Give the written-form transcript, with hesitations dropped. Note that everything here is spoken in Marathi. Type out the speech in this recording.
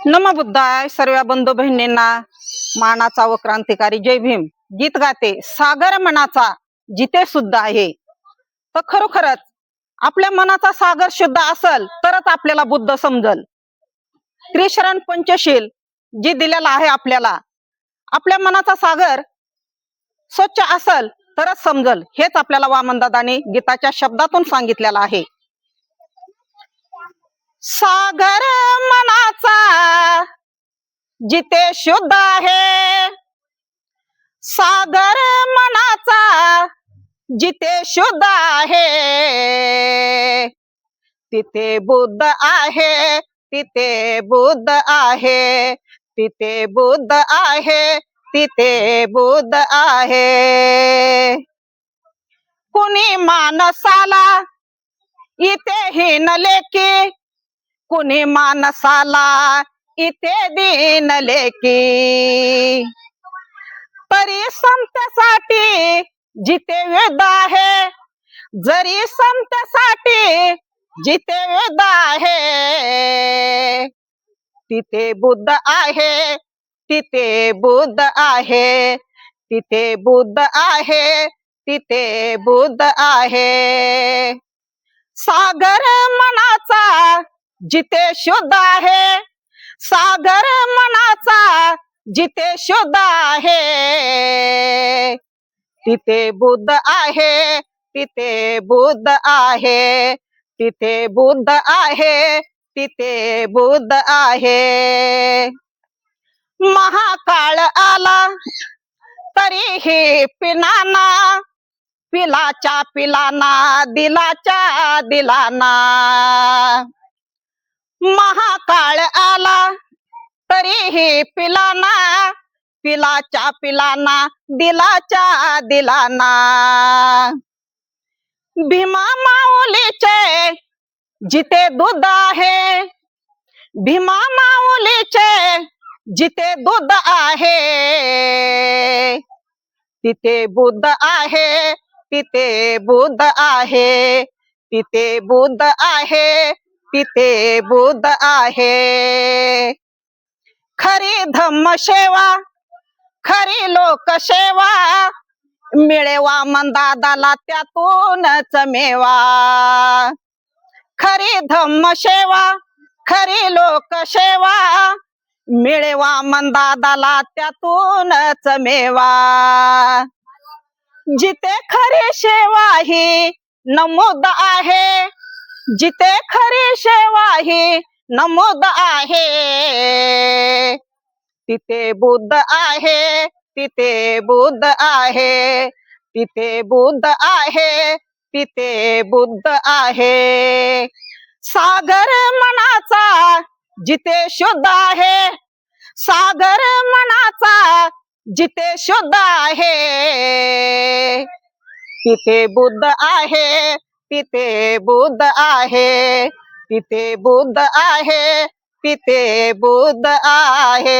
नम बुद्धाय सर्व बंधू बहिणींना मानाचा व क्रांतिकारी जय भीम गीत गाते सागर मनाचा जिथे सुद्धा आहे. तर खरोखरच आपल्या मनाचा सागर शुद्ध असेल तरच आपल्याला बुद्ध समजल. त्रिशरण पंचशील जी दिलेला आहे आपल्याला, आपल्या मनाचा सागर स्वच्छ असेल तरच समजल. हेच आपल्याला वामनदादांनी गीताच्या शब्दातून सांगितलेलं आहे. सागर मनाचा जिथे शुद्ध आहे, सागर मनाचा जिथे शुद्ध आहे, तिथे बुद्ध आहे, तिथे बुद्ध आहे, तिथे बुद्ध आहे, तिथे बुद्ध आहे. कुणी मानसाला इथे हीनले की, कुणी मानसाला इथे दीनले की, तरी समतेसाठी जिथे वेद आहे, जरी समतेसाठी जिथे वेद आहे, तिथे बुद्ध आहे, तिथे बुद्ध आहे, तिथे बुद्ध आहे, तिथे बुद्ध आहे. सागर मनाचा जिथे शुद्ध आहे, सागर मनाचा जिथे शुद्ध आहे, तिथे बुद्ध आहे, तिथे बुद्ध आहे, तिथे बुद्ध आहे, तिथे बुद्ध आहे. महाकाळ आला तरीही पिनाना, पिलाच्या पिलाना, दिलाच्या दिलाना. महाकाळ आला तरीही पिलाना, पिलाच्या पिलाना, दिलाच्या दिलाना. भीमा माऊलीचे जिथे दूध आहे, भीमा माऊलीचे जिथे दूध आहे, तिथे बुद्ध आहे, तिथे बुद्ध आहे, तिथे बुद्ध आहे, तिथे बुद्ध आहे. खरी धम्म सेवा, खरी लोकसेवा, मिळे वामनदादाला त्यातूनच मेवा. खरी धम्म सेवा, खरी लोकसेवा, मिळे वामनदादाला त्यातूनच मेवा. जिथे खरी सेवा ही नमूद आहे, जिथे खरी सेवा ही नमूद आहे, तिथे बुद्ध आहे, तिथे बुद्ध आहे, तिथे बुद्ध आहे, तिथे बुद्ध आहे. सागर मनाचा जिथे शुद्ध आहे, सागर मनाचा जिथे शुद्ध आहे, तिथे बुद्ध आहे, तिथे बुद्ध आहे, तिथे बुद्ध आहे, तिथे बुद्ध आहे.